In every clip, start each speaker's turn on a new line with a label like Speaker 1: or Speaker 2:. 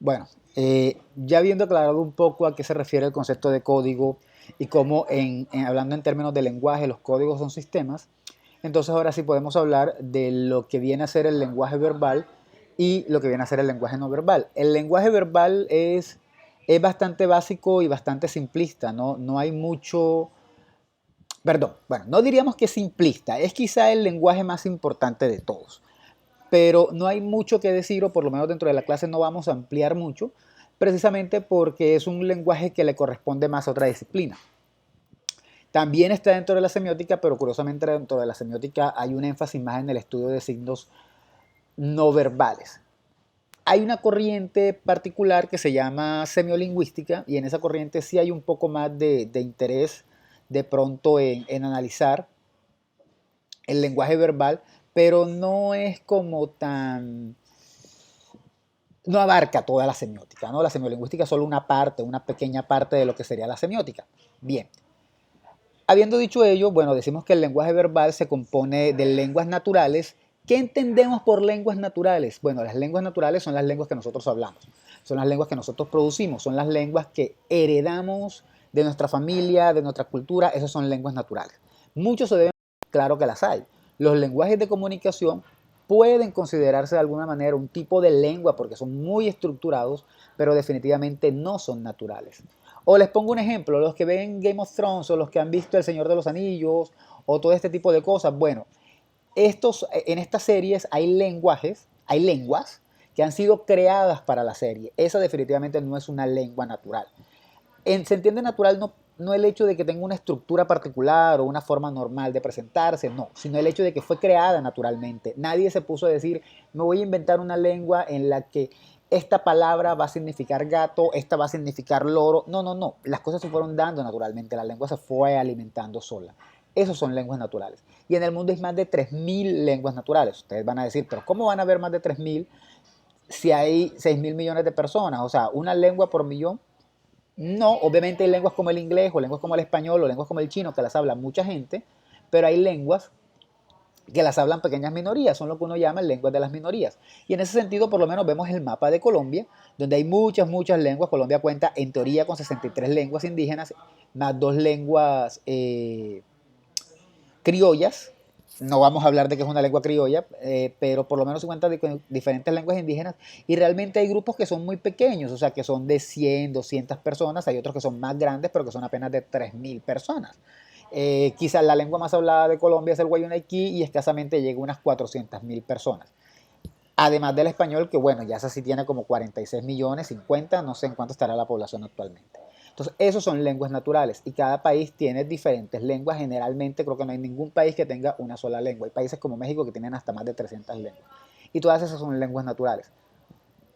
Speaker 1: Bueno, ya habiendo aclarado un poco a qué se refiere el concepto de código y cómo hablando en términos de lenguaje los códigos son sistemas, entonces ahora sí podemos hablar de lo que viene a ser el lenguaje verbal y lo que viene a ser el lenguaje no verbal. El lenguaje verbal es bastante básico y bastante simplista, ¿no? No hay mucho, perdón, bueno, no diríamos que es simplista, es quizá el lenguaje más importante de todos, pero no hay mucho que decir, o por lo menos dentro de la clase no vamos a ampliar mucho, precisamente porque es un lenguaje que le corresponde más a otra disciplina. También está dentro de la semiótica, pero curiosamente dentro de la semiótica hay un énfasis más en el estudio de signos no verbales. Hay una corriente particular que se llama semiolingüística y en esa corriente sí hay un poco más de interés de pronto en analizar el lenguaje verbal, pero no es como tan, no abarca toda la semiótica, ¿no? La semiolingüística es solo una parte, una pequeña parte de lo que sería la semiótica. Bien, habiendo dicho ello, bueno, decimos que el lenguaje verbal se compone de lenguas naturales. ¿Qué entendemos por lenguas naturales? Bueno, las lenguas naturales son las lenguas que nosotros hablamos, son las lenguas que nosotros producimos, son las lenguas que heredamos de nuestra familia, de nuestra cultura, esas son lenguas naturales. Muchos se deben, claro que las hay. Los lenguajes de comunicación pueden considerarse de alguna manera un tipo de lengua porque son muy estructurados, pero definitivamente no son naturales. O les pongo un ejemplo, los que ven Game of Thrones o los que han visto El Señor de los Anillos o todo este tipo de cosas, bueno, en estas series hay lenguajes, hay lenguas que han sido creadas para la serie. Esa definitivamente no es una lengua natural. Se entiende natural no el hecho de que tenga una estructura particular o una forma normal de presentarse, no, sino el hecho de que fue creada naturalmente. Nadie se puso a decir, me voy a inventar una lengua en la que esta palabra va a significar gato, esta va a significar loro. No, no, no. Las cosas se fueron dando naturalmente, la lengua se fue alimentando sola. Esos son lenguas naturales. Y en el mundo hay más de 3.000 lenguas naturales. Ustedes van a decir, pero ¿cómo van a haber más de 3.000 si hay 6.000 millones de personas? O sea, una lengua por millón. No, obviamente hay lenguas como el inglés o lenguas como el español o lenguas como el chino que las habla mucha gente, pero hay lenguas que las hablan pequeñas minorías, son lo que uno llama lenguas de las minorías. Y en ese sentido, por lo menos vemos el mapa de Colombia, donde hay muchas, muchas lenguas. Colombia cuenta en teoría con 63 lenguas indígenas, más dos lenguas criollas. No vamos a hablar de que es una lengua criolla, pero por lo menos se cuenta de diferentes lenguas indígenas y realmente hay grupos que son muy pequeños, o sea, que son de 100, 200 personas, hay otros que son más grandes, pero que son apenas de 3.000 personas. Quizás la lengua más hablada de Colombia es el guayunaquí y escasamente llega a unas 400.000 personas. Además del español, que bueno, ya esa sí tiene como 46 millones, 50, no sé en cuánto estará la población actualmente. Entonces, esos son lenguas naturales y cada país tiene diferentes lenguas. Generalmente creo que no hay ningún país que tenga una sola lengua. Hay países como México que tienen hasta más de 300 lenguas. Y todas esas son lenguas naturales.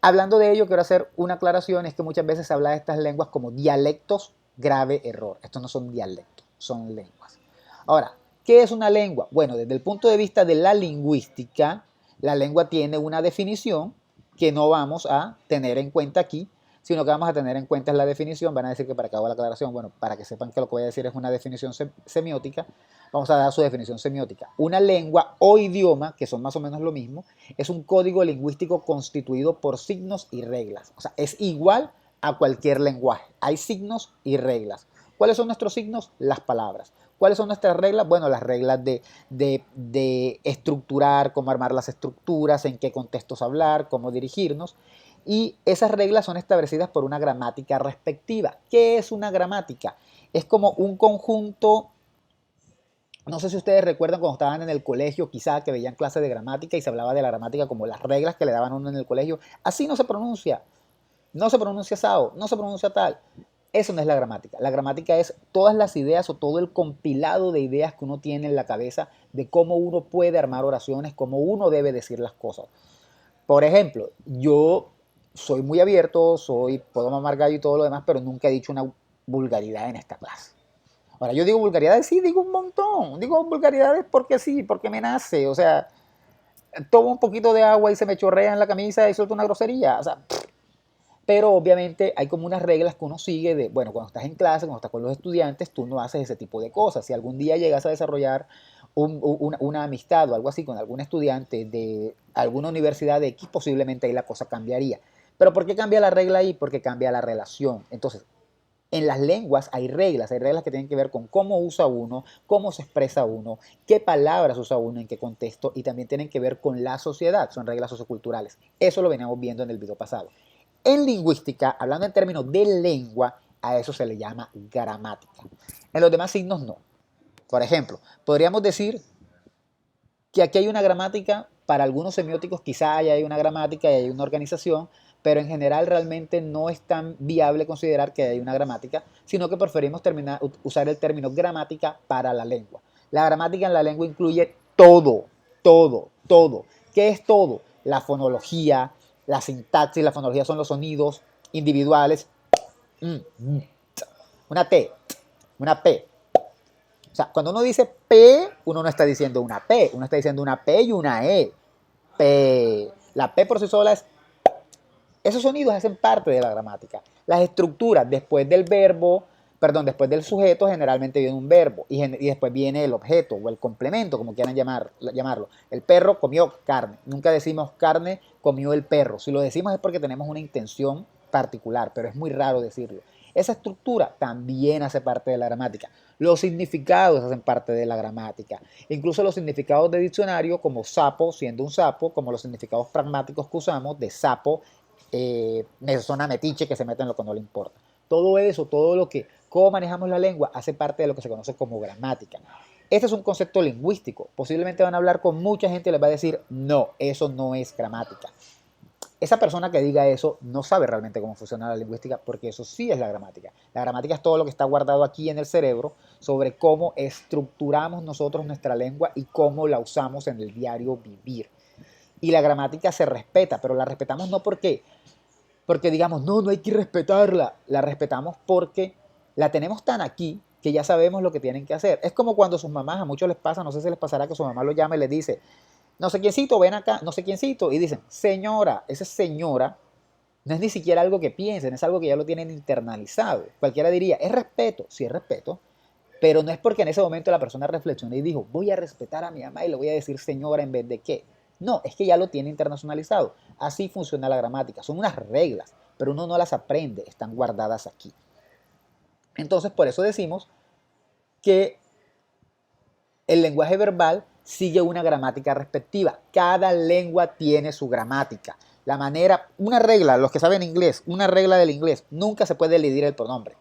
Speaker 1: Hablando de ello, quiero hacer una aclaración, es que muchas veces se habla de estas lenguas como dialectos, grave error. Estos no son dialectos, son lenguas. Ahora, ¿qué es una lengua? Bueno, desde el punto de vista de la lingüística, la lengua tiene una definición que no vamos a tener en cuenta aquí, sino que vamos a tener en cuenta la definición. Van a decir que para que haga la aclaración, bueno, para que sepan que lo que voy a decir es una definición semiótica, vamos a dar su definición semiótica. Una lengua o idioma, que son más o menos lo mismo, es un código lingüístico constituido por signos y reglas. O sea, es igual a cualquier lenguaje. Hay signos y reglas. ¿Cuáles son nuestros signos? Las palabras. ¿Cuáles son nuestras reglas? Bueno, las reglas de estructurar, cómo armar las estructuras, en qué contextos hablar, cómo dirigirnos. Y esas reglas son establecidas por una gramática respectiva. ¿Qué es una gramática? Es como un conjunto, no sé si ustedes recuerdan cuando estaban en el colegio, quizá que veían clases de gramática y se hablaba de la gramática como las reglas que le daban a uno en el colegio. Así no se pronuncia. No se pronuncia sao, no se pronuncia tal. Eso no es la gramática. La gramática es todas las ideas o todo el compilado de ideas que uno tiene en la cabeza de cómo uno puede armar oraciones, cómo uno debe decir las cosas. Por ejemplo, yo soy muy abierto, puedo mamar gallo y todo lo demás, pero nunca he dicho una vulgaridad en esta clase. Ahora, yo digo vulgaridades, sí, digo un montón. Digo vulgaridades porque sí, porque me nace. O sea, tomo un poquito de agua y se me chorrea en la camisa y suelto una grosería. O sea, pero obviamente hay como unas reglas que uno sigue de, bueno, cuando estás en clase, cuando estás con los estudiantes, tú no haces ese tipo de cosas. Si algún día llegas a desarrollar una amistad o algo así con algún estudiante de alguna universidad X, posiblemente ahí la cosa cambiaría. Pero ¿por qué cambia la regla ahí? Porque cambia la relación. Entonces, en las lenguas hay reglas que tienen que ver con cómo usa uno, cómo se expresa uno, qué palabras usa uno, en qué contexto, y también tienen que ver con la sociedad, son reglas socioculturales. Eso lo veníamos viendo en el video pasado. En lingüística, hablando en términos de lengua, a eso se le llama gramática. En los demás signos no. Por ejemplo, podríamos decir que aquí hay una gramática, para algunos semióticos quizá hay una gramática y hay una organización, pero en general realmente no es tan viable considerar que hay una gramática, sino que preferimos usar el término gramática para la lengua. La gramática en la lengua incluye todo, todo, todo. ¿Qué es todo? La fonología, la sintaxis, la fonología son los sonidos individuales, una T, una P. O sea, cuando uno dice P, uno no está diciendo una P, uno está diciendo una P y una E. P. La P por sí sola es... Esos sonidos hacen parte de la gramática. Las estructuras después del verbo, perdón, después del sujeto generalmente viene un verbo y después viene el objeto o el complemento, como quieran llamarlo. El perro comió carne. Nunca decimos carne comió el perro. Si lo decimos es porque tenemos una intención particular, pero es muy raro decirlo. Esa estructura también hace parte de la gramática. Los significados hacen parte de la gramática. Incluso los significados de diccionario, como sapo, siendo un sapo, como los significados pragmáticos que usamos de sapo, zona metiche que se mete en lo que no le importa. Todo eso, todo lo que, cómo manejamos la lengua, hace parte de lo que se conoce como gramática. Este es un concepto lingüístico. Posiblemente van a hablar con mucha gente y les va a decir, no, eso no es gramática. Esa persona que diga eso no sabe realmente cómo funciona la lingüística, porque eso sí es la gramática. La gramática es todo lo que está guardado aquí en el cerebro sobre cómo estructuramos nosotros nuestra lengua y cómo la usamos en el diario vivir. Y la gramática se respeta, pero la respetamos no porque digamos, no, no hay que respetarla. La respetamos porque la tenemos tan aquí que ya sabemos lo que tienen que hacer. Es como cuando sus mamás, a muchos les pasa, no sé si les pasará que su mamá lo llama y les dice, no sé quiéncito, ven acá, no sé quiéncito, y dicen, señora, esa señora no es ni siquiera algo que piensen, es algo que ya lo tienen internalizado. Cualquiera diría, es respeto, sí es respeto, pero no es porque en ese momento la persona reflexionó y dijo, voy a respetar a mi mamá y le voy a decir señora en vez de qué. No, es que ya lo tiene internacionalizado. Así funciona la gramática. Son unas reglas, pero uno no las aprende, están guardadas aquí. Entonces, por eso decimos que el lenguaje verbal sigue una gramática respectiva. Cada lengua tiene su gramática. La manera, una regla, los que saben inglés, una regla del inglés, nunca se puede elidir el pronombre.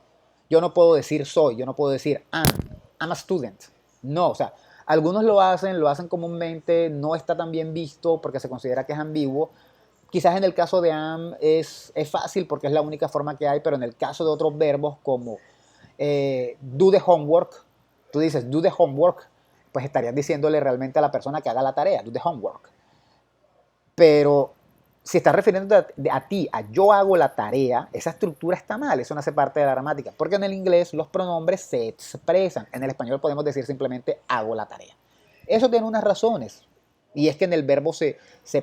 Speaker 1: Yo no puedo decir soy, yo no puedo decir I'm a student. No, o sea, algunos lo hacen comúnmente, no está tan bien visto porque se considera que es ambiguo. Quizás en el caso de am es fácil porque es la única forma que hay, pero en el caso de otros verbos como do the homework, tú dices do the homework, pues estarías diciéndole realmente a la persona que haga la tarea, do the homework. Pero si estás refiriendo a ti, a yo hago la tarea, esa estructura está mal, eso no hace parte de la gramática, porque en el inglés los pronombres se expresan, en el español podemos decir simplemente hago la tarea. Eso tiene unas razones, y es que en el verbo se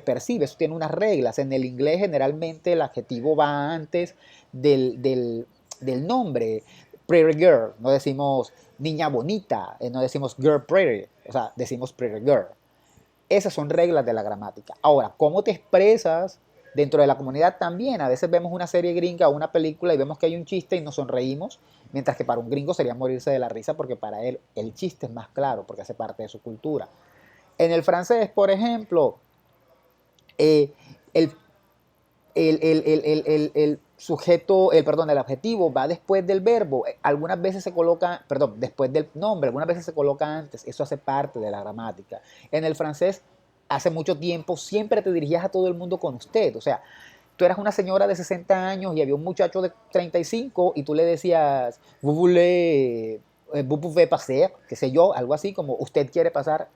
Speaker 1: percibe, eso tiene unas reglas. En el inglés generalmente el adjetivo va antes del nombre. Pretty girl, no decimos niña bonita, no decimos girl pretty, o sea, decimos pretty girl. Esas son reglas de la gramática. Ahora, ¿cómo te expresas dentro de la comunidad también? A veces vemos una serie gringa o una película y vemos que hay un chiste y nos sonreímos, mientras que para un gringo sería morirse de la risa porque para él el chiste es más claro, porque hace parte de su cultura. En el francés, por ejemplo, el, el, el sujeto, perdón, el adjetivo va después del verbo. Algunas veces se coloca, perdón, después del nombre, algunas veces se coloca antes. Eso hace parte de la gramática. En el francés, hace mucho tiempo, siempre te dirigías a todo el mundo con usted. O sea, tú eras una señora de 60 años y había un muchacho de 35 y tú le decías, vous pouvez passer, qué sé yo, algo así como usted quiere pasar,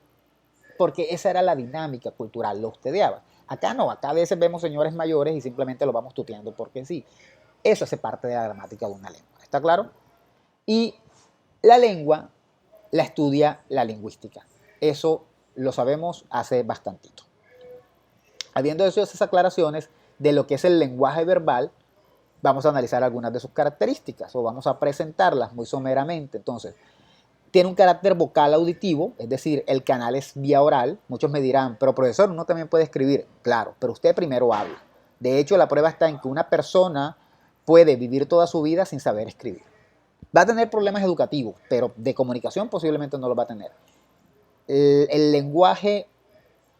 Speaker 1: porque esa era la dinámica cultural, lo ustedeaba. Acá no, acá a veces vemos señores mayores y simplemente lo vamos tuteando porque sí. Eso hace parte de la gramática de una lengua, ¿está claro? Y la lengua la estudia la lingüística. Eso lo sabemos hace bastantito. Habiendo hecho esas aclaraciones de lo que es el lenguaje verbal, vamos a analizar algunas de sus características o vamos a presentarlas muy someramente. Entonces, tiene un carácter vocal auditivo, es decir, el canal es vía oral. Muchos me dirán, pero profesor, uno también puede escribir. Claro, pero usted primero habla. De hecho, la prueba está en que una persona puede vivir toda su vida sin saber escribir. Va a tener problemas educativos, pero de comunicación posiblemente no los va a tener. El lenguaje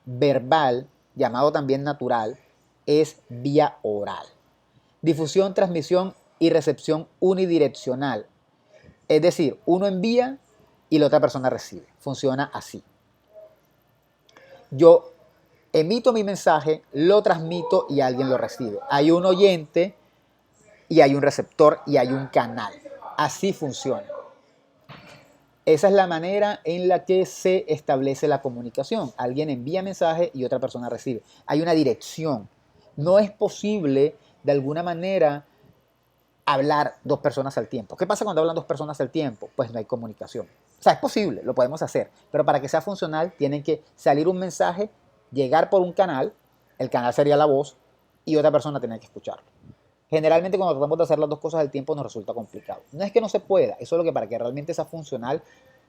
Speaker 1: verbal, llamado también natural, es vía oral. Difusión, transmisión y recepción unidireccional. Es decir, uno envía y la otra persona recibe. Funciona así. Yo emito mi mensaje, lo transmito y alguien lo recibe. Hay un oyente y hay un receptor y hay un canal. Así funciona. Esa es la manera en la que se establece la comunicación. Alguien envía mensaje y otra persona recibe. Hay una dirección. No es posible, de alguna manera, hablar dos personas al tiempo. ¿Qué pasa cuando hablan dos personas al tiempo? Pues no hay comunicación. O sea, es posible, lo podemos hacer, pero para que sea funcional tiene que salir un mensaje, llegar por un canal, el canal sería la voz, y otra persona tiene que escucharlo. Generalmente cuando tratamos de hacer las dos cosas al tiempo nos resulta complicado. No es que no se pueda, eso es lo que para que realmente sea funcional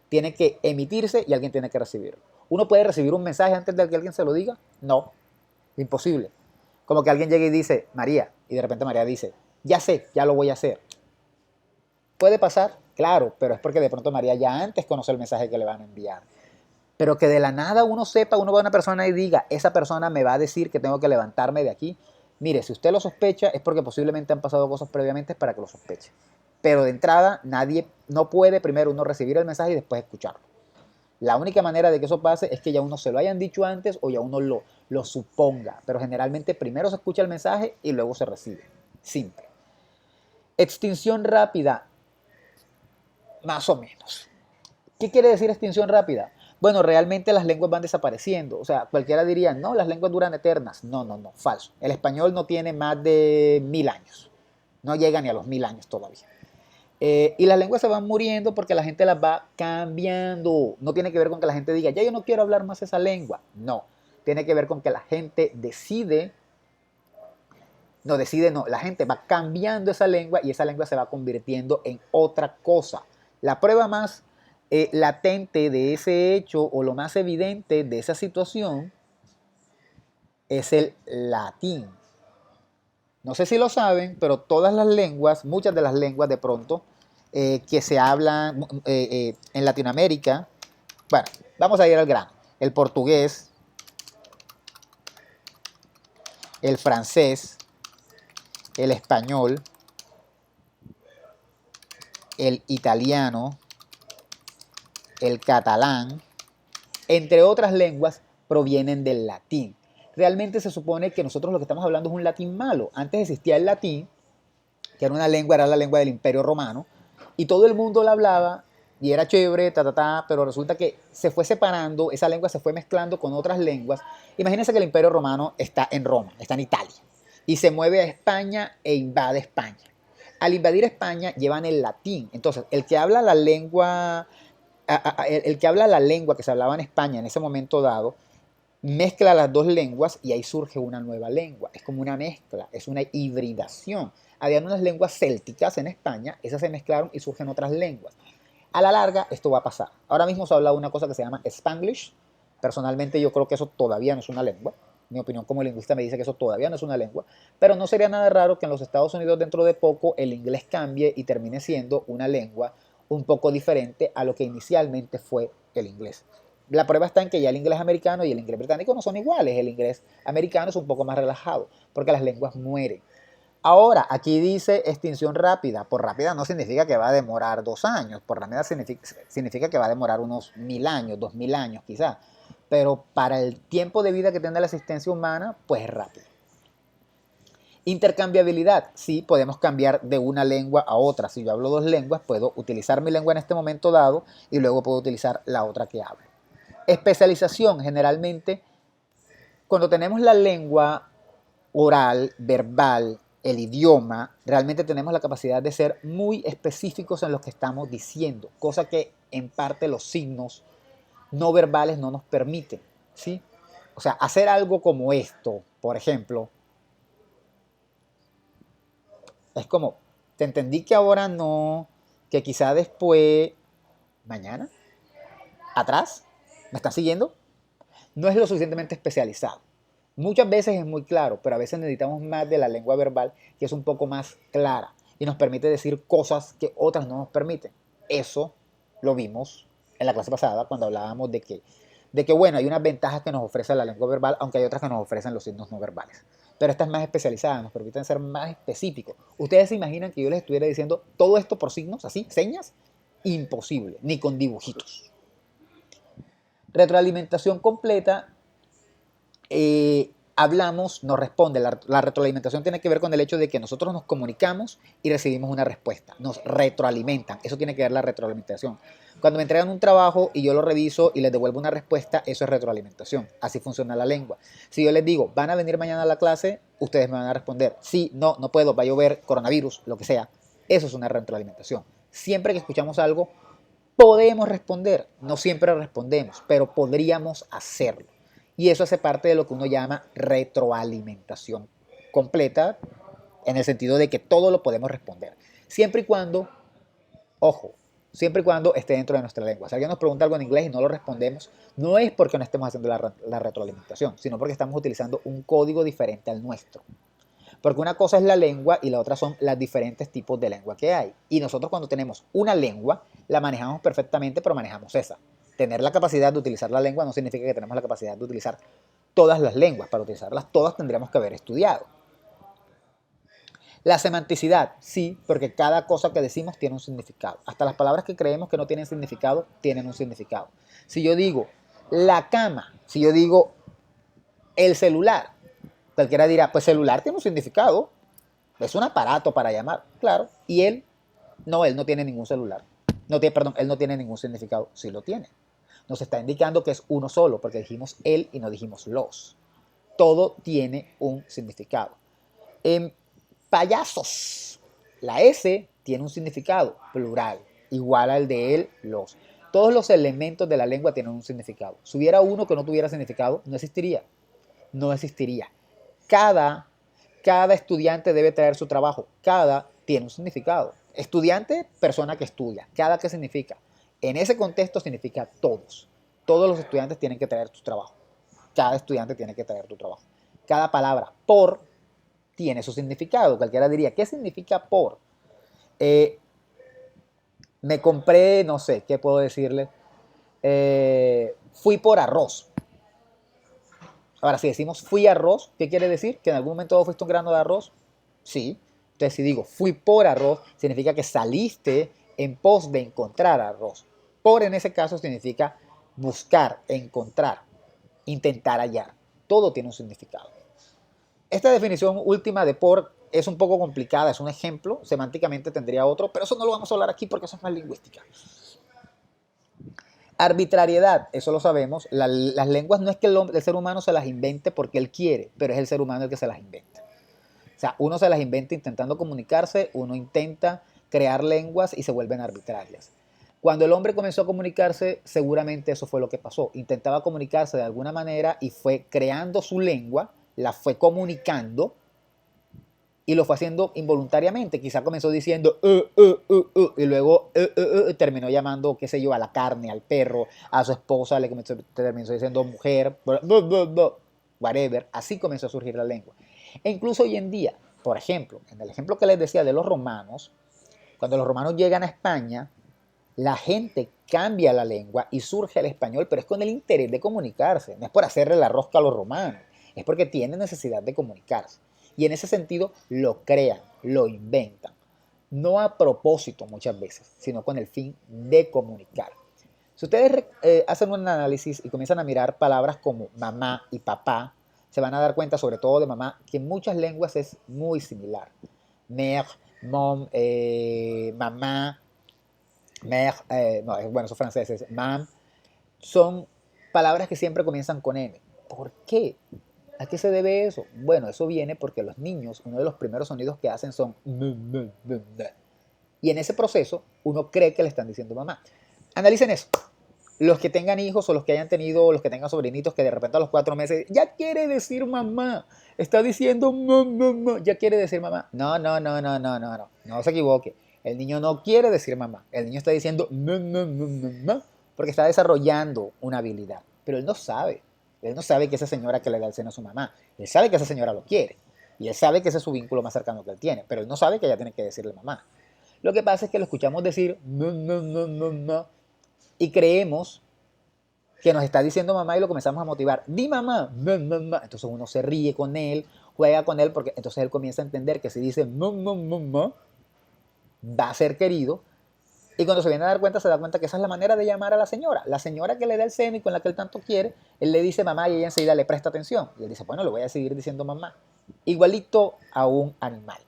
Speaker 1: tiene que emitirse y alguien tiene que recibirlo. ¿Uno puede recibir un mensaje antes de que alguien se lo diga? No, imposible. Como que alguien llegue y dice, María, y de repente María dice, ya sé, ya lo voy a hacer. ¿Puede pasar? Claro, pero es porque de pronto María ya antes conoce el mensaje que le van a enviar. Pero que de la nada uno sepa, uno va a una persona y diga, esa persona me va a decir que tengo que levantarme de aquí. Mire, si usted lo sospecha es porque posiblemente han pasado cosas previamente para que lo sospeche. Pero de entrada nadie, no puede primero uno recibir el mensaje y después escucharlo. La única manera de que eso pase es que ya uno se lo hayan dicho antes o ya uno lo suponga. Pero generalmente primero se escucha el mensaje y luego se recibe. Simple. Extinción rápida, más o menos. ¿Qué quiere decir extinción rápida? Bueno, realmente las lenguas van desapareciendo. O sea, cualquiera diría, no, las lenguas duran eternas. No, no, no, falso. El español no tiene más de 1000 años. No llega ni a los 1000 años todavía. Y las lenguas se van muriendo porque la gente las va cambiando. No tiene que ver con que la gente diga, ya yo no quiero hablar más esa lengua. No. Tiene que ver con que la gente decide, no, la gente va cambiando esa lengua y esa lengua se va convirtiendo en otra cosa. La prueba más latente de ese hecho o lo más evidente de esa situación es el latín. No sé si lo saben, pero todas las lenguas, muchas de las lenguas de pronto, que se hablan en Latinoamérica, bueno, vamos a ir al grano. El portugués, el francés, el español, el italiano, el catalán, entre otras lenguas, provienen del latín. Realmente se supone que nosotros lo que estamos hablando es un latín malo. Antes existía el latín, que era una lengua, era la lengua del Imperio Romano, y todo el mundo la hablaba y era chévere, pero resulta que se fue separando, esa lengua se fue mezclando con otras lenguas. Imagínense que el Imperio Romano está en Roma, está en Italia, y se mueve a España e invade España. Al invadir España llevan el latín. Entonces, el que habla la lengua, el que habla la lengua que se hablaba en España en ese momento dado, mezcla las dos lenguas y ahí surge una nueva lengua. Es como una mezcla, es una hibridación. Habían unas lenguas célticas en España, esas se mezclaron y surgen otras lenguas. A la larga esto va a pasar. Ahora mismo se habla de una cosa que se llama Spanglish. Personalmente yo creo que eso todavía no es una lengua. Mi opinión como lingüista me dice que eso todavía no es una lengua. Pero no sería nada raro que en los Estados Unidos dentro de poco el inglés cambie y termine siendo una lengua un poco diferente a lo que inicialmente fue el inglés. La prueba está en que ya el inglés americano y el inglés británico no son iguales. El inglés americano es un poco más relajado porque las lenguas mueren. Ahora, aquí dice extinción rápida. Por rápida no significa que va a demorar 2 años. Por rápida significa que va a demorar unos 1000 años, 2000 años quizás. Pero para el tiempo de vida que tiene la existencia humana, pues es rápido. Intercambiabilidad. Sí, podemos cambiar de una lengua a otra. Si yo hablo dos lenguas, puedo utilizar mi lengua en este momento dado y luego puedo utilizar la otra que hablo. Especialización. Generalmente, cuando tenemos la lengua oral, verbal, el idioma, realmente tenemos la capacidad de ser muy específicos en lo que estamos diciendo, cosa que en parte los signos no verbales no nos permiten, ¿sí? O sea, hacer algo como esto, por ejemplo, es como, te entendí que ahora no, que quizá después, mañana, atrás, ¿me están siguiendo? No es lo suficientemente especializado. Muchas veces es muy claro, pero a veces necesitamos más de la lengua verbal, que es un poco más clara y nos permite decir cosas que otras no nos permiten. Eso lo vimos en la clase pasada cuando hablábamos de que bueno, hay unas ventajas que nos ofrece la lengua verbal, aunque hay otras que nos ofrecen los signos no verbales. Pero esta es más especializada, nos permiten ser más específicos. ¿Ustedes se imaginan que yo les estuviera diciendo todo esto por signos, así, señas? Imposible, ni con dibujitos. Retroalimentación completa, hablamos, nos responde. La retroalimentación tiene que ver con el hecho de que nosotros nos comunicamos y recibimos una respuesta. Nos retroalimentan. Eso tiene que ver la retroalimentación. Cuando me entregan un trabajo y yo lo reviso y les devuelvo una respuesta, eso es retroalimentación. Así funciona la lengua. Si yo les digo, ¿van a venir mañana a la clase? Ustedes me van a responder, sí, no, no puedo, va a llover, coronavirus, lo que sea. Eso es una retroalimentación. Siempre que escuchamos algo, podemos responder. No siempre respondemos, pero podríamos hacerlo. Y eso hace parte de lo que uno llama retroalimentación completa, en el sentido de que todo lo podemos responder. Siempre y cuando, ojo, siempre y cuando esté dentro de nuestra lengua. Si alguien nos pregunta algo en inglés y no lo respondemos, no es porque no estemos haciendo la retroalimentación, sino porque estamos utilizando un código diferente al nuestro. Porque una cosa es la lengua y la otra son los diferentes tipos de lengua que hay. Y nosotros cuando tenemos una lengua, la manejamos perfectamente, pero manejamos esa. Tener la capacidad de utilizar la lengua no significa que tenemos la capacidad de utilizar todas las lenguas. Para utilizarlas todas tendríamos que haber estudiado. La semanticidad, sí, porque cada cosa que decimos tiene un significado. Hasta las palabras que creemos que no tienen significado, tienen un significado. Si yo digo la cama, si yo digo el celular, cualquiera dirá, pues celular tiene un significado, es un aparato para llamar, claro, y él no tiene ningún celular, perdón, él no tiene ningún significado, sí lo tiene. Nos está indicando que es uno solo, porque dijimos él y no dijimos los. Todo tiene un significado. En payasos, la S tiene un significado plural, igual al de él, los. Todos los elementos de la lengua tienen un significado. Si hubiera uno que no tuviera significado, no existiría. No existiría. Cada, cada estudiante debe traer su trabajo. Cada tiene un significado. Estudiante, persona que estudia. Cada, ¿qué significa? En ese contexto significa todos. Todos los estudiantes tienen que traer su trabajo. Cada estudiante tiene que traer tu trabajo. Cada palabra por tiene su significado. Cualquiera diría, ¿qué significa por? Me compré, no sé, ¿qué puedo decirle? Fui por arroz. Ahora, si decimos fui arroz, ¿qué quiere decir? ¿Que en algún momento fuiste un grano de arroz? Sí. Entonces, si digo fui por arroz, significa que saliste en pos de encontrar arroz. Por en ese caso significa buscar, encontrar, intentar hallar. Todo tiene un significado. Esta definición última de por es un poco complicada, es un ejemplo, semánticamente tendría otro, pero eso no lo vamos a hablar aquí porque eso es más lingüística. Arbitrariedad, eso lo sabemos. Las lenguas no es que el ser humano se las invente porque él quiere, pero es el ser humano el que se las inventa. O sea, uno se las inventa intentando comunicarse, uno intenta crear lenguas y se vuelven arbitrarias. Cuando el hombre comenzó a comunicarse, seguramente eso fue lo que pasó. Intentaba comunicarse de alguna manera y fue creando su lengua, la fue comunicando y lo fue haciendo involuntariamente. Quizá comenzó diciendo y luego terminó llamando, qué sé yo, a la carne, al perro, a su esposa, terminó diciendo mujer, whatever. Así comenzó a surgir la lengua. E incluso hoy en día, por ejemplo, en el ejemplo que les decía de los romanos, cuando los romanos llegan a España, la gente cambia la lengua y surge el español, pero es con el interés de comunicarse. No es por hacerle la rosca a los romanos, es porque tienen necesidad de comunicarse. Y en ese sentido lo crean, lo inventan. No a propósito muchas veces, sino con el fin de comunicar. Si ustedes hacen un análisis y comienzan a mirar palabras como mamá y papá, se van a dar cuenta, sobre todo de mamá, que en muchas lenguas es muy similar. Mère, mom, mamá, mère, no, bueno, esos franceses, mam, son palabras que siempre comienzan con M. ¿Por qué? ¿A qué se debe eso? Bueno, eso viene porque los niños, uno de los primeros sonidos que hacen son y en ese proceso uno cree que le están diciendo mamá. Analicen eso. Los que tengan hijos o los que hayan tenido, los que tengan sobrinitos que de repente a los 4 meses ya quiere decir mamá, está diciendo mamá, ya quiere decir mamá. No, no, no, no, no, no, no, no se equivoque. El niño no quiere decir mamá, el niño está diciendo mamá porque está desarrollando una habilidad, pero él no sabe. Él no sabe que esa señora que le da el seno a su mamá. Él sabe que esa señora lo quiere. Y él sabe que ese es su vínculo más cercano que él tiene. Pero él no sabe que ella tiene que decirle mamá. Lo que pasa es que lo escuchamos decir no, no, no, no, no. Y creemos que nos está diciendo mamá y lo comenzamos a motivar. Di mamá, no, no, no. Entonces uno se ríe con él, juega con él, porque entonces él comienza a entender que si dice no, no, no, no, va a ser querido. Y cuando se viene a dar cuenta, se da cuenta que esa es la manera de llamar a la señora. La señora que le da el seno y con la que él tanto quiere, él le dice mamá y ella enseguida le presta atención. Y él dice, bueno, le voy a seguir diciendo mamá. Igualito a un animal.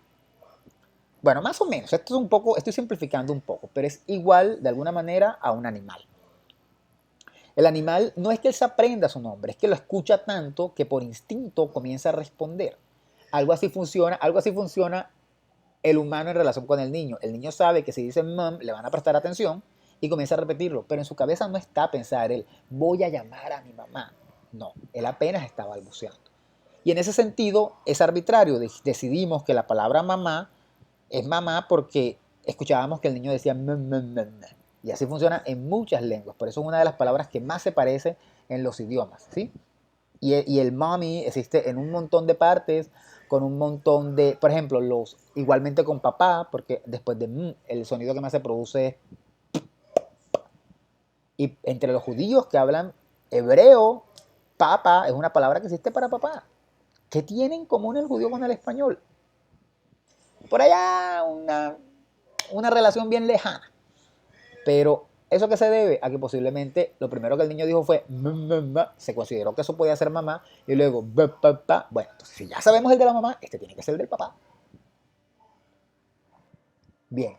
Speaker 1: Bueno, más o menos, esto es un poco, estoy simplificando un poco, pero es igual de alguna manera a un animal. El animal no es que él se aprenda su nombre, es que lo escucha tanto que por instinto comienza a responder. Algo así funciona el humano en relación con el niño. El niño sabe que si dice mom le van a prestar atención y comienza a repetirlo, pero en su cabeza no está a pensar él, voy a llamar a mi mamá. No, él apenas está balbuceando. Y en ese sentido es arbitrario. Decidimos que la palabra mamá es mamá porque escuchábamos que el niño decía mmm, mmm, mmm. Y así funciona en muchas lenguas. Por eso es una de las palabras que más se parece en los idiomas, ¿sí? Y el mommy existe en un montón de partes, con un montón de, por ejemplo, igualmente con papá, porque después de el sonido que más se produce es, y entre los judíos que hablan hebreo, papa es una palabra que existe para papá. ¿Qué tiene en común el judío con el español? Por allá una relación bien lejana. Pero ¿eso qué se debe? A que posiblemente lo primero que el niño dijo fue se consideró que eso podía ser mamá y luego bueno, entonces si ya sabemos el de la mamá, este tiene que ser el del papá. Bien,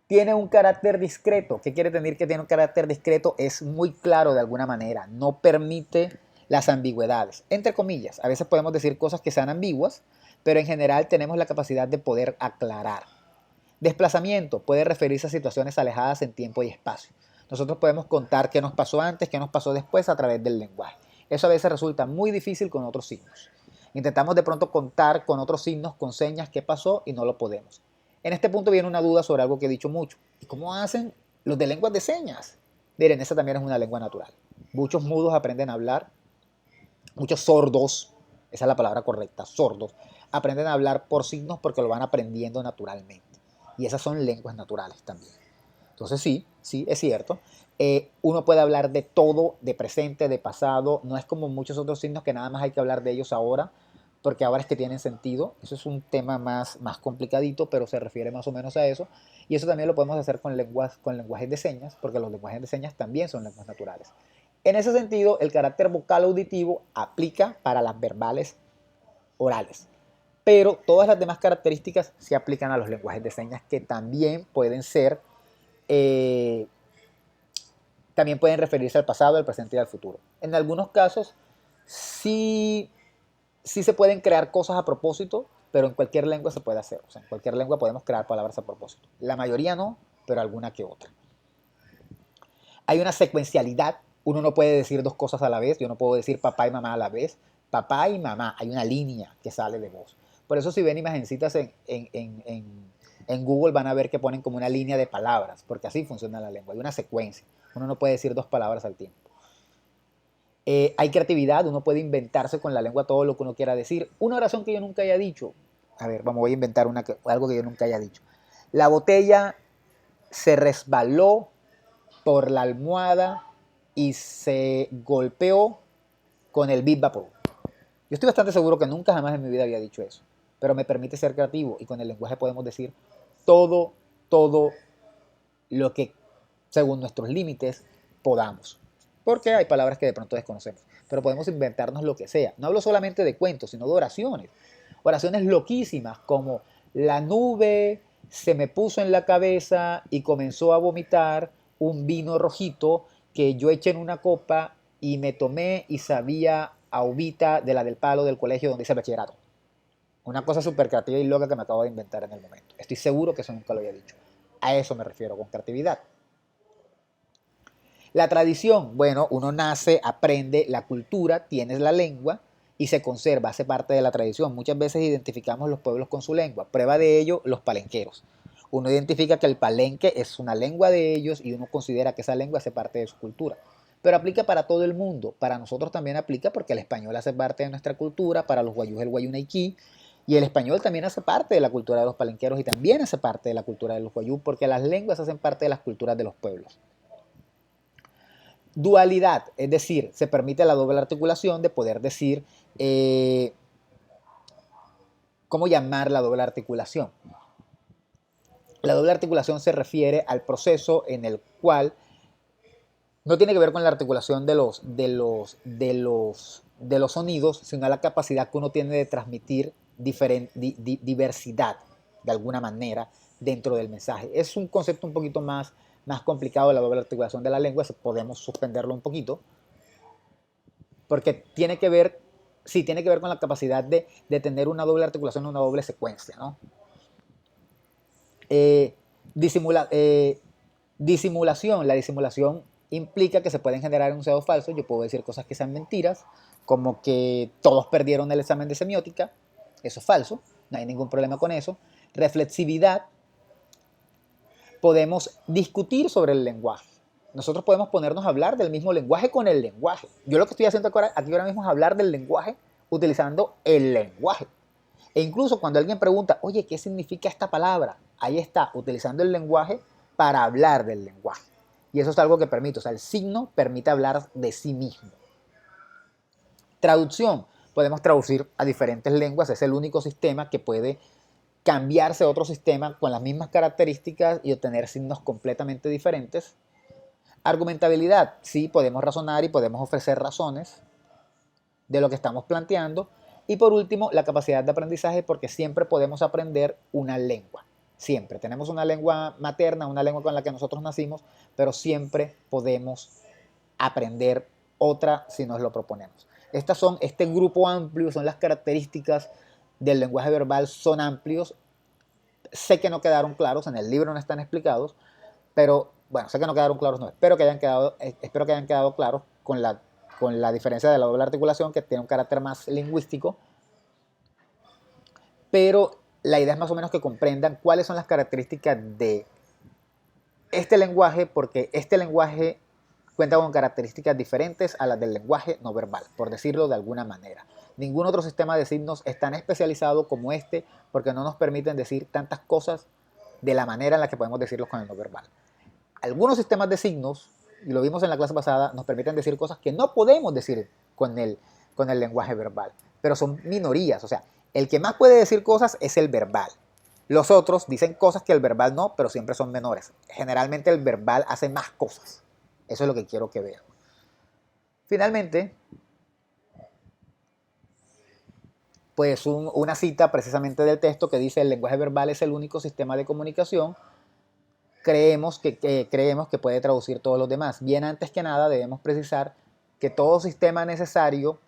Speaker 1: tiene un carácter discreto. ¿Qué quiere decir que tiene un carácter discreto? Es muy claro de alguna manera, no permite las ambigüedades, entre comillas. A veces podemos decir cosas que sean ambiguas, pero en general tenemos la capacidad de poder aclarar. Desplazamiento puede referirse a situaciones alejadas en tiempo y espacio. Nosotros podemos contar qué nos pasó antes, qué nos pasó después a través del lenguaje. Eso a veces resulta muy difícil con otros signos. Intentamos de pronto contar con otros signos, con señas, qué pasó y no lo podemos. En este punto viene una duda sobre algo que he dicho mucho. ¿Y cómo hacen los de lenguas de señas? Miren, esa también es una lengua natural. Muchos mudos aprenden a hablar, muchos sordos, esa es la palabra correcta, sordos, aprenden a hablar por signos porque lo van aprendiendo naturalmente. Y esas son lenguas naturales también. Entonces sí, sí, es cierto. Uno puede hablar de todo, de presente, de pasado. No es como muchos otros signos que nada más hay que hablar de ellos ahora, porque ahora es que tienen sentido. Eso es un tema más complicadito, pero se refiere más o menos a eso. Y eso también lo podemos hacer con lenguajes de señas, porque los lenguajes de señas también son lenguas naturales. En ese sentido, el carácter vocal auditivo aplica para las verbales orales. Pero todas las demás características se aplican a los lenguajes de señas que eh, también pueden referirse al pasado, al presente y al futuro. En algunos casos sí se pueden crear cosas a propósito, pero en cualquier lengua se puede hacer. O sea, en cualquier lengua podemos crear palabras a propósito. La mayoría no, pero alguna que otra. Hay una secuencialidad. Uno no puede decir dos cosas a la vez. Yo no puedo decir papá y mamá a la vez. Papá y mamá. Hay una línea que sale de voz. Por eso si ven imagencitas en Google van a ver que ponen como una línea de palabras, porque así funciona la lengua. Hay una secuencia. Uno no puede decir dos palabras al tiempo. Hay creatividad, uno puede inventarse con la lengua todo lo que uno quiera decir. Una oración que yo nunca haya dicho. A ver, voy a inventar algo que yo nunca haya dicho. La botella se resbaló por la almohada y se golpeó con el Big Vapor. Yo estoy bastante seguro que nunca jamás en mi vida había dicho eso, pero me permite ser creativo y con el lenguaje podemos decir todo lo que según nuestros límites podamos. Porque hay palabras que de pronto desconocemos, pero podemos inventarnos lo que sea. No hablo solamente de cuentos, sino de oraciones. Oraciones loquísimas como la nube se me puso en la cabeza y comenzó a vomitar un vino rojito que yo eché en una copa y me tomé y sabía a uvita de la del palo del colegio donde hice el bachillerato. Una cosa súper creativa y loca que me acabo de inventar en el momento. Estoy seguro que eso nunca lo había dicho. A eso me refiero con creatividad. La tradición, bueno, uno nace, aprende la cultura, tienes la lengua y se conserva, hace parte de la tradición. Muchas veces identificamos los pueblos con su lengua. Prueba de ello, los palenqueros. Uno identifica que el palenque es una lengua de ellos y uno considera que esa lengua hace parte de su cultura. pero aplica para todo el mundo. Para nosotros también aplica porque el español hace parte de nuestra cultura, para los guayús el guayunaiki, y el español también hace parte de la cultura de los palenqueros y también hace parte de la cultura de los guayús, porque las lenguas hacen parte de las culturas de los pueblos. Dualidad, es decir, se permite la doble articulación de poder decir, ¿cómo llamar la doble articulación? La doble articulación se refiere al proceso en el cual no tiene que ver con la articulación de los sonidos, sino a la capacidad que uno tiene de transmitir diversidad de alguna manera dentro del mensaje. Es un concepto un poquito más complicado de la doble articulación de la lengua, podemos suspenderlo un poquito, porque tiene que ver con la capacidad de tener una doble articulación, una doble secuencia, ¿no? Disimulación. La disimulación implica que se pueden generar enunciados falsos. Yo puedo decir cosas que sean mentiras, como que todos perdieron el examen de semiótica. Eso es falso, no hay ningún problema con eso. Reflexividad. Podemos discutir sobre el lenguaje. Nosotros podemos ponernos a hablar del mismo lenguaje con el lenguaje. Yo lo que estoy haciendo aquí ahora mismo es hablar del lenguaje utilizando el lenguaje. E incluso cuando alguien pregunta, oye, ¿qué significa esta palabra? Ahí está, utilizando el lenguaje para hablar del lenguaje. Y eso es algo que permite, o sea, el signo permite hablar de sí mismo. Traducción. Podemos traducir a diferentes lenguas, es el único sistema que puede cambiarse a otro sistema con las mismas características y obtener signos completamente diferentes. Argumentabilidad. Sí, podemos razonar y podemos ofrecer razones de lo que estamos planteando. Y por último, la capacidad de aprendizaje, porque siempre podemos aprender una lengua. Siempre. Tenemos una lengua materna, una lengua con la que nosotros nacimos, pero siempre podemos aprender otra si nos lo proponemos. Este grupo amplio son las características del lenguaje verbal, son amplios. Sé que no quedaron claros, en el libro no están explicados, pero bueno, sé que no quedaron claros, no, espero que hayan quedado claros con la diferencia de la doble articulación, que tiene un carácter más lingüístico, pero la idea es más o menos que comprendan cuáles son las características de este lenguaje, porque este lenguaje cuenta con características diferentes a las del lenguaje no verbal, por decirlo de alguna manera. Ningún otro sistema de signos es tan especializado como este, porque no nos permiten decir tantas cosas de la manera en la que podemos decirlos con el no verbal. Algunos sistemas de signos, y lo vimos en la clase pasada, nos permiten decir cosas que no podemos decir con el lenguaje verbal, pero son minorías. O sea, el que más puede decir cosas es el verbal. Los otros dicen cosas que el verbal no, pero siempre son menores. Generalmente el verbal hace más cosas. Eso es lo que quiero que vean. Finalmente, pues una cita precisamente del texto que dice: el lenguaje verbal es el único sistema de comunicación. Creemos que puede traducir todos los demás. Bien, antes que nada debemos precisar que todo sistema necesario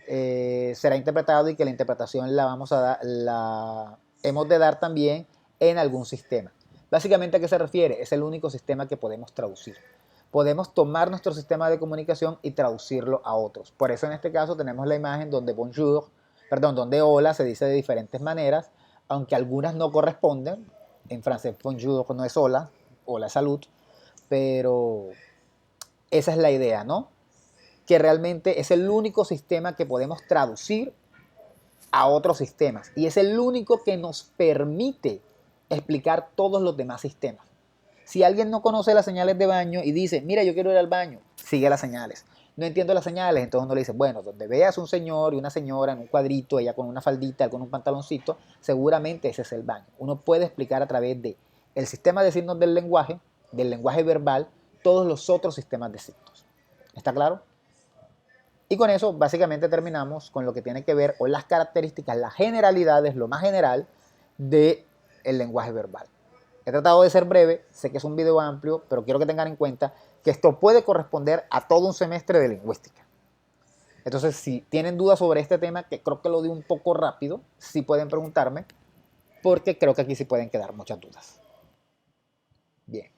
Speaker 1: será interpretado, y que la interpretación la hemos de dar también en algún sistema. Básicamente, ¿a qué se refiere? Es el único sistema que podemos traducir. Podemos tomar nuestro sistema de comunicación y traducirlo a otros. Por eso en este caso tenemos la imagen donde donde hola se dice de diferentes maneras, aunque algunas no corresponden. En francés bonjour no es hola, hola salud, pero esa es la idea, ¿no? Que realmente es el único sistema que podemos traducir a otros sistemas, y es el único que nos permite explicar todos los demás sistemas. Si alguien no conoce las señales de baño y dice, mira, yo quiero ir al baño, sigue las señales. No entiendo las señales, entonces uno le dice, bueno, donde veas un señor y una señora en un cuadrito, ella con una faldita, con un pantaloncito, seguramente ese es el baño. Uno puede explicar a través de el sistema de signos del lenguaje verbal, todos los otros sistemas de signos. ¿Está claro? Y con eso básicamente terminamos con lo que tiene que ver, o las características, las generalidades, lo más general del lenguaje verbal. He tratado de ser breve, sé que es un video amplio, pero quiero que tengan en cuenta que esto puede corresponder a todo un semestre de lingüística. Entonces, si tienen dudas sobre este tema, que creo que lo di un poco rápido, sí pueden preguntarme, porque creo que aquí sí pueden quedar muchas dudas. Bien.